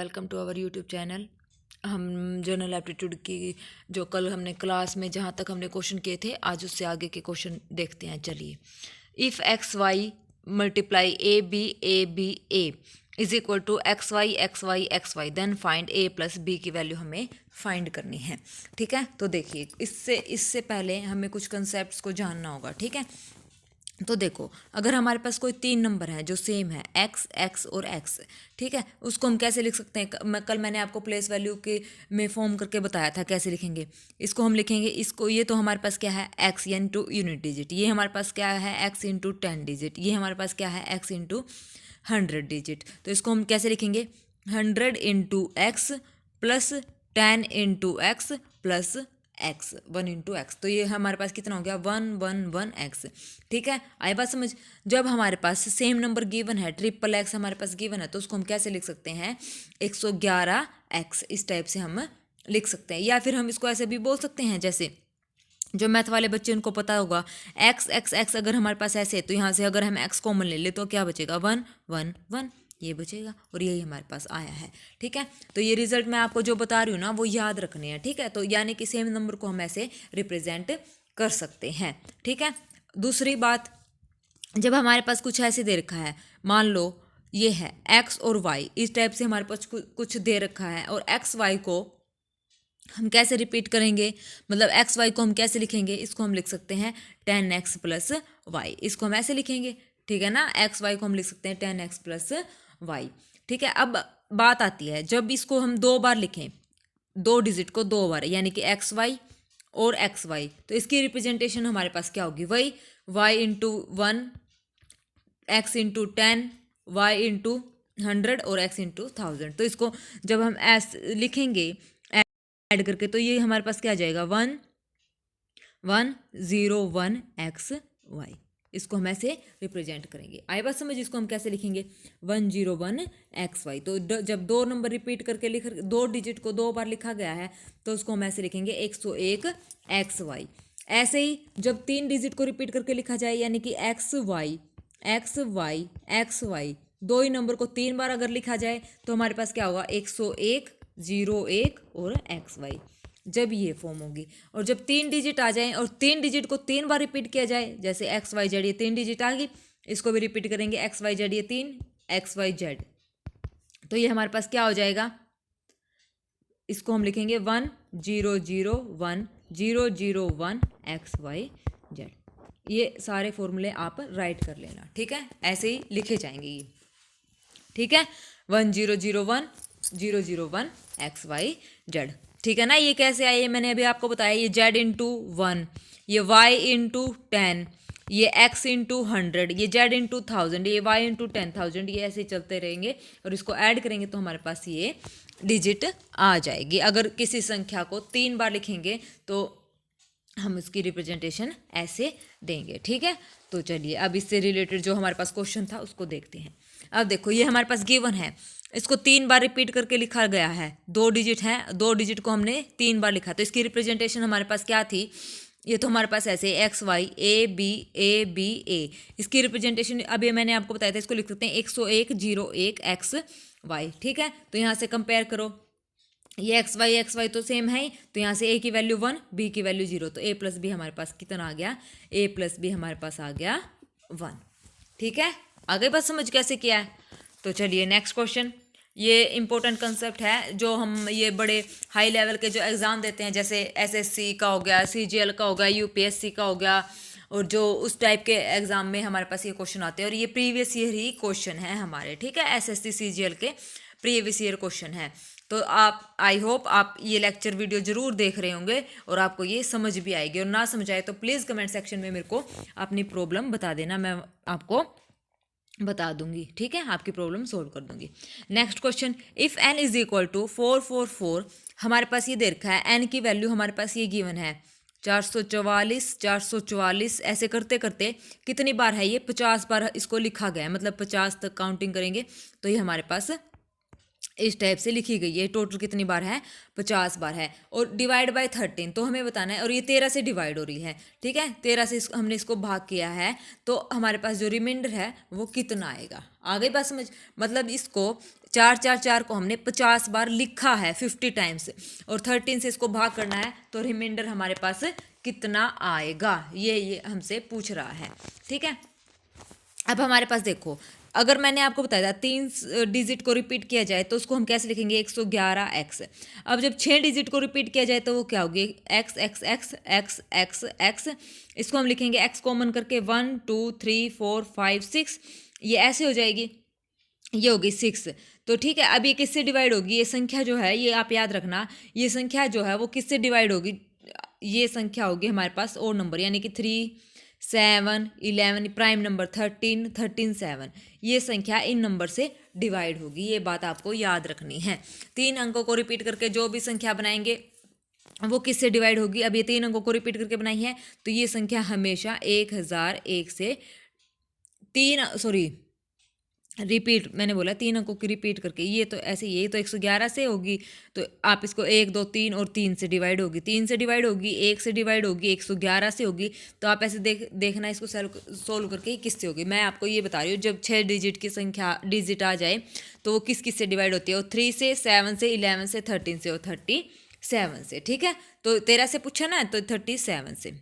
Welcome to our YouTube channel. हम general aptitude की जो कल हमने क्लास में जहाँ तक हमने क्वेश्चन किए थे, आज उससे आगे के क्वेश्चन देखते हैं। चलिए, if X Y multiply A B A is equal to X Y then find A plus B की वैल्यू हमें फाइंड करनी है। ठीक है, तो देखिए इससे पहले हमें कुछ कंसेप्ट को जानना होगा। ठीक है, तो देखो, अगर हमारे पास कोई तीन नंबर है जो सेम है, एक्स एक्स और एक्स, ठीक है, उसको हम कैसे लिख सकते हैं? कल मैंने आपको प्लेस वैल्यू के में फॉर्म करके बताया था कैसे लिखेंगे। इसको हम लिखेंगे, इसको ये तो हमारे पास क्या है, एक्स इंटू यूनिट डिजिट, ये हमारे पास क्या है, एक्स इंटू 10 डिजिट, ये हमारे पास क्या है, एक्स इंटू 100 डिजिट। तो इसको हम कैसे लिखेंगे, 100 into x plus 10 into x plus x, 1 into x. तो ये हमारे पास कितना हो गया, 1 एक्स। ठीक है, आई बात समझ। जब हमारे पास सेम नंबर गिवन है, ट्रिपल एक्स हमारे पास गिवन है, तो उसको हम कैसे लिख सकते हैं, 111 एक्स, इस टाइप से हम लिख सकते हैं। या फिर हम इसको ऐसे भी बोल सकते हैं, जैसे जो मैथ वाले बच्चे उनको पता होगा, एक्स एक्स एक्स अगर हमारे पास ऐसे है, तो यहाँ से अगर हम एक्स कॉमन ले ले तो क्या बचेगा, 1 ये बचेगा, और यही हमारे पास आया है। ठीक है, तो ये रिजल्ट मैं आपको जो बता रही हूँ ना, वो याद रखने हैं। ठीक है, तो यानी कि सेम नंबर को हम ऐसे रिप्रेजेंट कर सकते हैं। ठीक है, दूसरी बात, जब हमारे पास कुछ ऐसे दे रखा है, मान लो ये है एक्स और वाई, इस टाइप से हमारे पास कुछ दे रखा है, और एक्स वाई को हम कैसे रिपीट करेंगे, मतलब एक्स वाई को हम कैसे लिखेंगे, इसको हम लिख सकते हैं 10x प्लस वाई, इसको हम ऐसे लिखेंगे। ठीक है ना, एक्स वाई को हम लिख सकते हैं 10x प्लस वाई। ठीक है, अब बात आती है, जब इसको हम दो बार लिखें, दो डिजिट को दो बार, यानी कि एक्स वाई और एक्स वाई, तो इसकी रिप्रेजेंटेशन हमारे पास क्या होगी, वही Y into 1, X into 10, Y into 100 और एक्स इंटू 1000। तो इसको जब हम लिखेंगे ऐड करके, तो ये हमारे पास क्या आ जाएगा, 1 एक्स वाई, इसको हम ऐसे रिप्रेजेंट करेंगे। आई बात समझ। इसको हम कैसे लिखेंगे, 101 एक्स वाई। तो जब दो नंबर रिपीट करके दो डिजिट को दो बार लिखा गया है, तो उसको हम ऐसे लिखेंगे 101 एक्स वाई। ऐसे ही जब तीन डिजिट को रिपीट करके लिखा जाए, यानी कि X Y X Y X Y, दो ही नंबर को तीन बार अगर लिखा जाए, तो हमारे पास क्या होगा, 101 01 और एक्स वाई, जब ये फॉर्म होगी। और जब तीन डिजिट आ जाएं और तीन डिजिट को तीन बार रिपीट किया जाए, जैसे एक्स वाई जेड, ये तीन डिजिट आ गई, इसको भी रिपीट करेंगे, एक्स वाई जेड, ये 3 एक्स वाई जेड, तो ये हमारे पास क्या हो जाएगा, इसको हम लिखेंगे 1001 एक्स वाई जेड। ये सारे फॉर्मूले आप राइट कर लेना। ठीक है, ऐसे ही लिखे जाएंगे ये। ठीक है, 1001 एक्स वाई जेड। ठीक है ना, ये कैसे आए, मैंने अभी आपको बताया, ये जेड इंटू 1, ये वाई इंटू 10, ये एक्स इंटू 100, ये जेड इंटू 1000, ये वाई इंटू 10,000, ये ऐसे चलते रहेंगे, और इसको ऐड करेंगे तो हमारे पास ये डिजिट आ जाएगी। अगर किसी संख्या को तीन बार लिखेंगे तो हम इसकी रिप्रेजेंटेशन ऐसे देंगे। ठीक है, तो चलिए अब इससे रिलेटेड जो हमारे पास क्वेश्चन था उसको देखते हैं। अब देखो, ये हमारे पास गिवन है, इसको तीन बार रिपीट करके लिखा गया है, दो डिजिट है, दो डिजिट को हमने तीन बार लिखा, तो इसकी रिप्रेजेंटेशन हमारे पास क्या थी, ये तो हमारे पास ऐसे एक्स वाई ए बी ए, इसकी रिप्रेजेंटेशन अब ये मैंने आपको बताया था, इसको लिख सकते हैं 101 01 एक्स वाई। ठीक है, तो यहाँ से कंपेयर करो, ये एक्स वाई तो सेम है ही, तो यहाँ से ए की वैल्यू 1, बी की वैल्यू 0, तो ए प्लस बी हमारे पास कितना आ गया, ए प्लस बी हमारे पास आ गया 1। ठीक है, आगे बात समझ कैसे किया है। तो चलिए नेक्स्ट क्वेश्चन, ये इंपॉर्टेंट कंसेप्ट है, जो हम ये बड़े हाई लेवल के जो एग्ज़ाम देते हैं, जैसे एसएससी का हो गया, सीजीएल का हो गया, यूपीएससी का हो गया, और जो उस टाइप के एग्ज़ाम में हमारे पास ये क्वेश्चन आते हैं, और ये प्रीवियस ईयर ही क्वेश्चन है हमारे। ठीक है, एसएससी सीजीएल के प्रीवियस ईयर क्वेश्चन है। तो आप, आई होप आप ये लेक्चर वीडियो ज़रूर देख रहे होंगे और आपको ये समझ भी आएगी, और ना समझ आए तो प्लीज़ कमेंट सेक्शन में मेरे को अपनी प्रॉब्लम बता देना, मैं आपको बता दूंगी। ठीक है, आपकी प्रॉब्लम सोल्व कर दूंगी। Next question, if n is equal to 444, हमारे पास ये दे रखा है, n की वैल्यू हमारे पास ये गिवन है 444 ऐसे करते करते कितनी बार है ये, 50 बार इसको लिखा गया है, मतलब 50 तक काउंटिंग करेंगे तो ये हमारे पास इस टाइप से लिखी गई है। टोटल कितनी बार है, 50 बार है, और डिवाइड बाय 13 तो हमें बताना है, और ये 13 से डिवाइड हो रही है। ठीक है, 13 से हमने इसको भाग किया है, तो हमारे पास जो रिमाइंडर है वो कितना आएगा। आगे बात समझ, मतलब इसको 4 को हमने 50 बार लिखा है 50 टाइम्स, और 13 से इसको भाग करना है, तो रिमाइंडर हमारे पास कितना आएगा, ये हमसे पूछ रहा है। ठीक है, अब हमारे पास देखो, अगर मैंने आपको बताया था 3 डिजिट को रिपीट किया जाए तो उसको हम कैसे लिखेंगे, 111x। अब जब 6 डिजिट को रिपीट किया जाए तो वो क्या होगी, x x x x x x। इसको हम लिखेंगे x कॉमन करके 1 2 3 4 5 6, ये ऐसे हो जाएगी, ये होगी 6। तो ठीक है, अब ये किससे डिवाइड होगी, ये संख्या जो है, ये आप याद रखना, ये संख्या जो है वो किससे डिवाइड होगी, ये संख्या होगी हमारे पास और नंबर, यानी कि 3 7 11, प्राइम नंबर 13 13 7, ये संख्या इन नंबर से डिवाइड होगी। ये बात आपको याद रखनी है। 3 अंकों को रिपीट करके जो भी संख्या बनाएंगे वो किससे डिवाइड होगी। अब ये 3 अंकों को रिपीट करके बनाई है तो ये संख्या हमेशा 1001 से रिपीट, मैंने बोला 3 अंकों की रिपीट करके, ये तो ऐसे, ये तो 111 से होगी, तो आप इसको 1 2 3 और 3 से डिवाइड होगी, 3 से डिवाइड होगी, 1 से डिवाइड होगी, 111 से होगी। तो आप ऐसे देखना इसको सोल्व करके किससे होगी। मैं आपको ये बता रही हूँ, जब 6 डिजिट की संख्या डिजिट आ जाए तो वो किस से डिवाइड होती है, वो 3 से 7 से 11 से 13 से और 37 से। ठीक है, तो 13 से पूछा ना, तो 37 से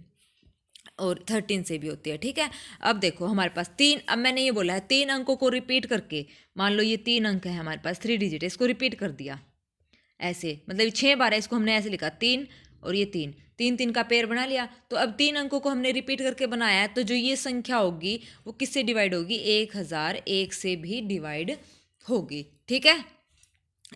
और 13 से भी होती है। ठीक है, अब देखो हमारे पास 3, अब मैंने ये बोला है 3 अंकों को रिपीट करके, मान लो ये 3 अंक है हमारे पास, 3 डिजिट है, इसको रिपीट कर दिया ऐसे, मतलब 6 बार है, इसको हमने ऐसे लिखा 3 और ये 3 3 3 का पेयर बना लिया। तो अब 3 अंकों को हमने रिपीट करके बनाया है, तो जो ये संख्या होगी वो किससे डिवाइड होगी, 1001 से भी डिवाइड होगी। ठीक है,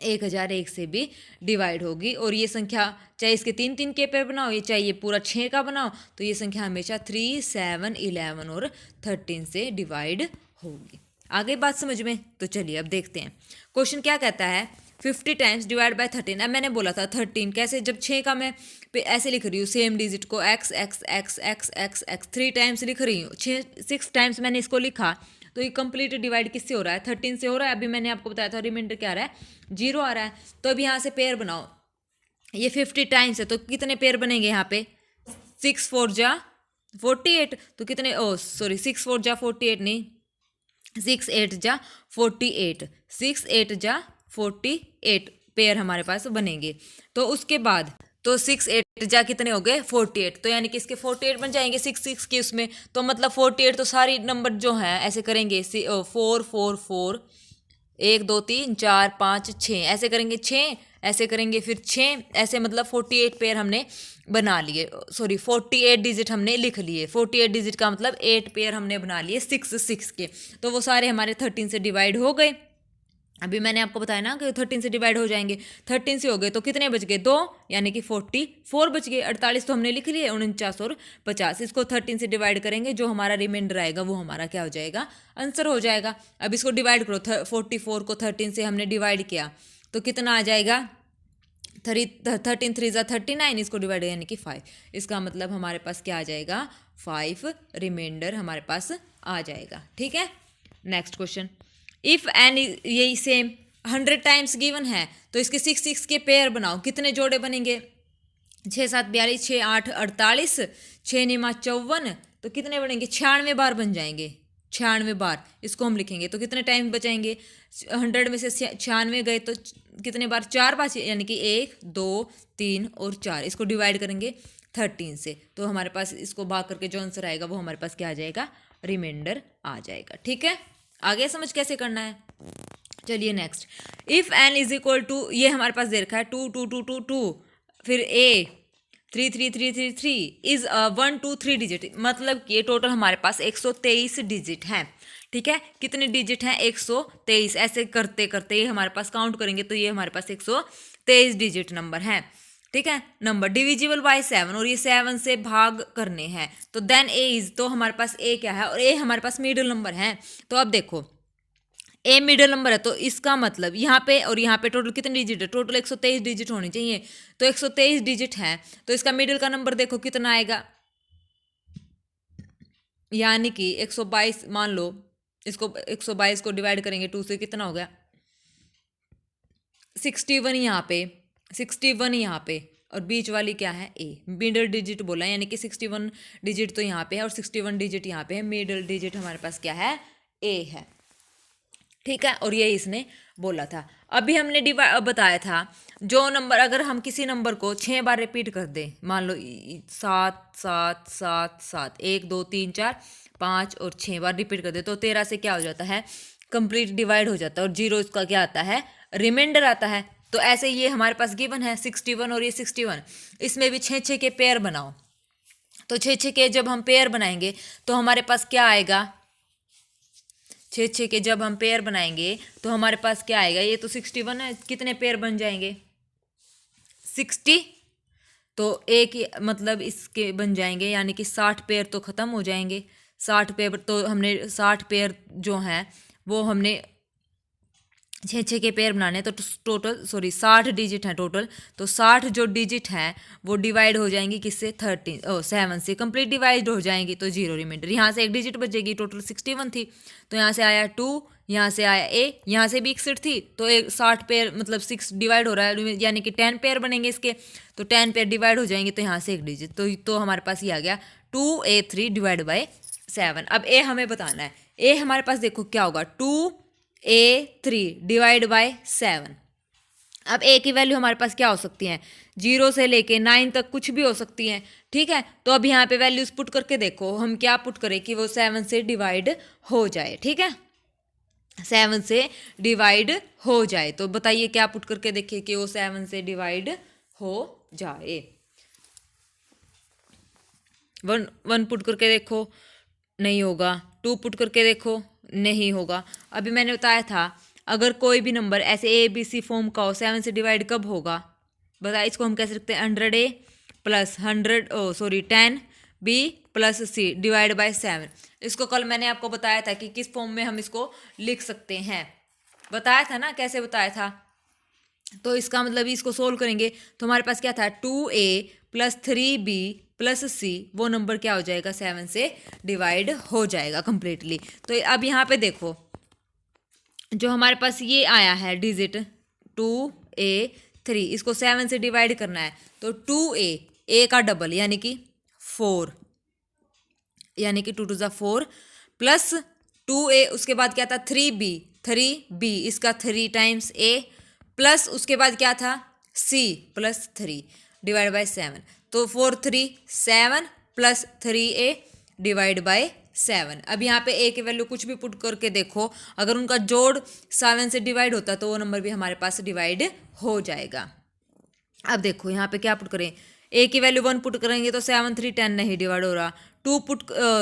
1001 से भी डिवाइड होगी। और ये संख्या चाहे इसके 3 3 के पेयर बनाओ, ये चाहे ये पूरा 6 का बनाओ, तो ये संख्या हमेशा 3 7 11 और 13 से डिवाइड होगी। आ गई बात समझ में। तो चलिए अब देखते हैं क्वेश्चन क्या कहता है, 50 टाइम्स डिवाइड बाय 13। अब मैंने बोला था 13 कैसे, जब 6 का मैं ऐसे लिख रही हूँ सेम डिजिट को x x x x x x 3 times लिख रही हूँ, 6 टाइम्स मैंने इसको लिखा, तो ये कंप्लीट डिवाइड किससे हो रहा है, 13 से हो रहा है। अभी मैंने आपको बताया था रिमाइंडर क्या आ रहा है, 0 आ रहा है। तो अब यहाँ से पेयर बनाओ, ये 50 टाइम्स है तो कितने पेयर बनेंगे यहाँ पे, 6 4 जा 48, तो कितने, 6 4 जा 48 नहीं, 6 8 जा 48, 6 8 जा 48 पेयर हमारे पास बनेंगे। तो उसके बाद तो 6 8 जा कितने हो गए 48, तो यानी कि इसके 48 बन जाएंगे 6 6 के उसमें, तो मतलब 48 तो सारी नंबर जो हैं ऐसे करेंगे 4 4 4 1 2 3 4 5 6 ऐसे करेंगे, 6 ऐसे करेंगे, फिर 6 ऐसे, मतलब 48 पेयर हमने बना लिए, 48 डिजिट हमने लिख लिए। 48 डिजिट का मतलब 8 पेयर हमने बना लिए 6 6 के, तो वो सारे हमारे 13 से डिवाइड हो गए। अभी मैंने आपको बताया ना कि 13 से डिवाइड हो जाएंगे, 13 से हो गए तो कितने बच गए 2, यानी कि 44 बच गए। 48 तो हमने लिख लिए, 49 और 50, इसको 13 से डिवाइड करेंगे, जो हमारा रिमाइंडर आएगा वो हमारा क्या हो जाएगा, आंसर हो जाएगा। अब इसको डिवाइड करो, 44 को 13 से हमने डिवाइड किया तो कितना आ जाएगा, 13 3 जा 39, इसको डिवाइड यानी कि 5, इसका मतलब हमारे पास क्या आ जाएगा, 5 रिमाइंडर हमारे पास आ जाएगा। ठीक है, नेक्स्ट क्वेश्चन, इफ़ एन, यही सेम 100 टाइम्स गिवन है तो इसके 6 6 के पेयर बनाओ, कितने जोड़े बनेंगे, 6 7 42, 6 8 48, 6 9 54, तो कितने बनेंगे, 96 बार बन जाएंगे, 96 बार इसको हम लिखेंगे। तो कितने टाइम बचाएंगे, 100 में से 96 गए तो कितने बार, 4 बार, यानी कि 1 2 3 और 4, इसको डिवाइड करेंगे 13 से, तो हमारे पास इसको भाग करके जो आंसर आएगा वो हमारे पास क्या आ जाएगा, रिमाइंडर आ जाएगा। ठीक है, आगे समझ कैसे करना है। चलिए next, if N is equal to, ये हमारे पास दे रखा है 2 2 2 2 2, फिर ए 3 3 3 3 3 इज 1 2 3 डिजिट, मतलब कि टोटल हमारे पास 123 डिजिट हैं। ठीक है, कितने डिजिट हैं, 123, ऐसे करते करते ये हमारे पास काउंट करेंगे तो ये हमारे पास 123 डिजिट नंबर हैं। ठीक है, नंबर डिविजिबल बाय 7, और ये 7 से भाग करने हैं, तो देन ए इज, तो हमारे पास ए क्या है, और ए हमारे पास मिडिल नंबर है। तो अब देखो ए मिडिल नंबर है, तो इसका मतलब यहाँ पे और यहाँ पे टोटल कितने डिजिट है, टोटल 123 डिजिट होनी चाहिए, तो 123 डिजिट है, तो इसका मिडिल का नंबर देखो कितना आएगा, यानी कि 122, मान लो इसको 122 को डिवाइड करेंगे 2 से, कितना हो गया 61 यहाँ पे, 61 यहाँ पे, और बीच वाली क्या है ए, मिडल डिजिट बोला, यानी कि 61 डिजिट तो यहाँ पे है और 61 डिजिट यहाँ पे है, मिडल डिजिट हमारे पास क्या है, ए है। ठीक है, और ये इसने बोला था। अभी हमने बताया था जो नंबर, अगर हम किसी नंबर को 6 बार रिपीट कर दें, मान लो 7 7 7 7, 1 2 3 4 5 और 6 बार रिपीट कर दे, तो 13 से क्या हो जाता है, कंप्लीट डिवाइड हो जाता है, और 0 इसका क्या आता है, रिमाइंडर आता है। तो ऐसे ये हमारे पास गिवन है 61 और ये 61, इसमें भी 6 के पेयर बनाओ। तो 6 के जब हम पेयर बनाएंगे तो हमारे पास क्या आएगा, 6 के जब हम पेयर बनाएंगे तो हमारे पास क्या आएगा, ये तो 61 है, कितने पेयर बन जाएंगे, 60। तो एक मतलब इसके बन जाएंगे, यानी कि 60 पेयर तो ख़त्म हो जाएंगे। 60 पेयर तो हमने 60 पेयर जो हैं वो हमने 6 के पेयर बनाने, तो टोटल 60 डिजिट हैं टोटल। तो 60 जो डिजिट हैं वो डिवाइड हो जाएंगी किससे, 7 से कंप्लीट डिवाइड हो जाएंगी, तो 0 रिमाइंडर। यहाँ से एक डिजिट बचेगी, टोटल 61 थी, तो यहाँ से आया 2, यहाँ से आया यहाँ से भी 61 थी, तो एक 60 पेयर मतलब 6 डिवाइड हो रहा है, यानी कि 10 पेयर बनेंगे इसके, तो 10 पेयर डिवाइड हो जाएंगे, तो यहाँ से एक डिजिट, तो हमारे पास ये आ गया 2a3 डिवाइड बाई 7। अब ए हमें बताना है, ए हमारे पास देखो क्या होगा, 2a3 डिवाइड बाय 7। अब ए की वैल्यू हमारे पास क्या हो सकती हैं, 0 से लेके 9 तक कुछ भी हो सकती हैं, ठीक है। तो अब यहाँ पे वैल्यूज पुट करके देखो, हम क्या पुट करें कि वो 7 से डिवाइड हो जाए, ठीक है, 7 से डिवाइड हो जाए। तो बताइए क्या पुट करके देखिए कि वो 7 से डिवाइड हो जाए। 1 पुट करके देखो, नहीं होगा। 2 पुट करके देखो, नहीं होगा। अभी मैंने बताया था अगर कोई भी नंबर ऐसे ABC फॉर्म का हो, 7 से डिवाइड कब होगा, बताइए। इसको हम कैसे लिखते हैं, 100A plus 10B plus C divide by 7। इसको कल मैंने आपको बताया था कि किस फॉर्म में हम इसको लिख सकते हैं, बताया था ना, कैसे बताया था। तो इसका मतलब इसको सोल्व करेंगे तो हमारे पास क्या था, 2A plus 3B plus C, वो नंबर क्या हो जाएगा, 7 से डिवाइड हो जाएगा कंप्लीटली। तो अब यहाँ पे देखो जो हमारे पास ये आया है डिजिट 2A3, इसको 7 से डिवाइड करना है, तो 2A का डबल यानी कि 4, यानी कि 2 2 4 प्लस 2A, उसके बाद क्या था 3B इसका 3 टाइम्स A, प्लस उसके बाद क्या था C प्लस 3 डिवाइड बाय 7। तो 4 3 7 प्लस 3A डिवाइड बाय 7। अब यहाँ पे A की वैल्यू कुछ भी पुट करके देखो, अगर उनका जोड़ 7 से डिवाइड होता तो वो नंबर भी हमारे पास डिवाइड हो जाएगा। अब देखो यहाँ पे क्या पुट करें, A की वैल्यू 1 पुट करेंगे तो 7 3 10 नहीं डिवाइड हो रहा।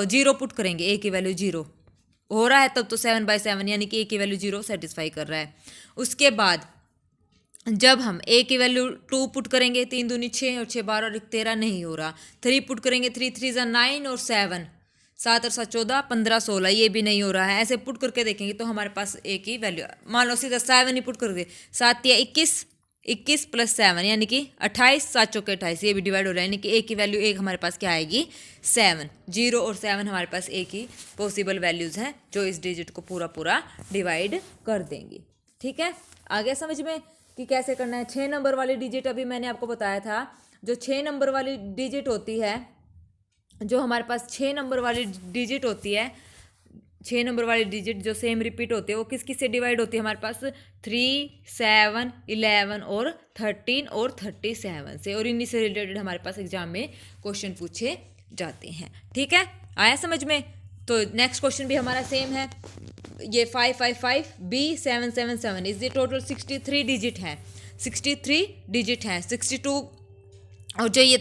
0 पुट करेंगे, A की वैल्यू 0 हो रहा है तब तो 7 बाय 7, यानी कि A की वैल्यू 0 सेटिस्फाई कर रहा है। उसके बाद जब हम A की वैल्यू 2 पुट करेंगे, 3 दूनी 6 और 6 12 और 13 नहीं हो रहा। 3 पुट करेंगे, 3 3 9 और 7 7 और 7 14 15 16, ये भी नहीं हो रहा है। ऐसे पुट करके देखेंगे तो हमारे पास A की वैल्यू, मान लो सीधा 7 ही पुट कर दे, 7 या 21 प्लस 7 यानी कि 28, 7 चौके 28, ये भी डिवाइड हो रहा है, यानी कि A की वैल्यू एक हमारे पास क्या आएगी, 7। 0 और 7 हमारे पास A की पॉसिबल वैल्यूज़ हैं जो इस डिजिट को पूरा डिवाइड कर देंगी। ठीक है, आ गया समझ में कि कैसे करना है। 6 नंबर वाली डिजिट अभी मैंने आपको बताया था, जो 6 नंबर वाली डिजिट होती है, जो हमारे पास 6 नंबर वाली डिजिट होती है, 6 नंबर वाली डिजिट जो सेम रिपीट होती है, वो किस किस से डिवाइड होती है हमारे पास, 3 7 11 और 13 और 37 से, और इन्हीं से रिलेटेड हमारे पास एग्जाम में क्वेश्चन पूछे जाते हैं। ठीक है, आया समझ में। तो नेक्स्ट क्वेश्चन भी हमारा सेम है, ये 555B 777 इस ये टोटल 63 डिजिट हैं, 63 डिजिट हैं, 62 और जो ये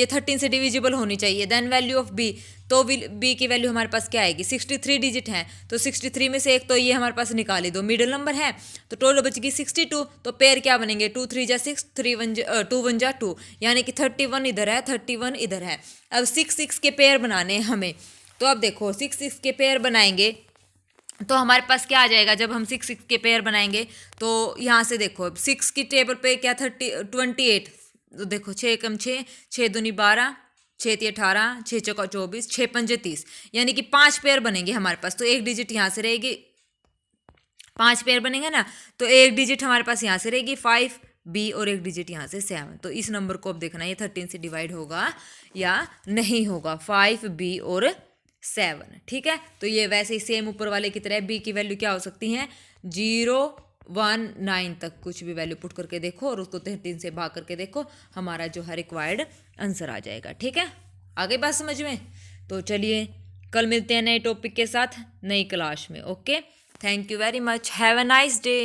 13 से डिविजिबल होनी चाहिए। देन वैल्यू ऑफ B, तो B की वैल्यू हमारे पास क्या आएगी, 63 डिजिट हैं, तो 63 में से एक तो ये हमारे पास निकाल ही दो, मिडिल नंबर है, तो टोटल बचेगी 62। तो पेयर क्या बनेंगे, 2 3 जा 6, 2 1 जा 2, यानी कि 31 इधर है, 31 इधर है। अब 6 6 के पेयर बनाने हममें, तो अब देखो 6 6 के पेयर बनाएंगे तो हमारे पास क्या आ जाएगा, जब हम 6 6 के पेयर बनाएंगे तो यहाँ से देखो 6 की टेबल पे क्या 28, तो देखो 6 कम 6, 6 दूनी 12, 6 ती 18, 6 चौका 24, 6 पंजे 30, यानी कि 5 पेयर बनेंगे हमारे पास। तो एक डिजिट यहाँ से रहेगी, 5 पेयर बनेंगे ना, तो एक डिजिट हमारे पास यहाँ से रहेगी 5B और एक डिजिट यहाँ से 7। तो इस नंबर को अब देखना ये 13 से डिवाइड होगा या नहीं होगा, 5B और 7। ठीक है, तो ये वैसे ही सेम ऊपर वाले की तरह B की वैल्यू क्या हो सकती है, 019 तक कुछ भी वैल्यू पुट करके देखो और उसको 3 से भाग करके देखो, हमारा जो है रिक्वायर्ड आंसर आ जाएगा। ठीक है, आगे बात समझ में? तो चलिए कल मिलते हैं नए टॉपिक के साथ नई क्लास में। Okay, thank you very much, have a nice day.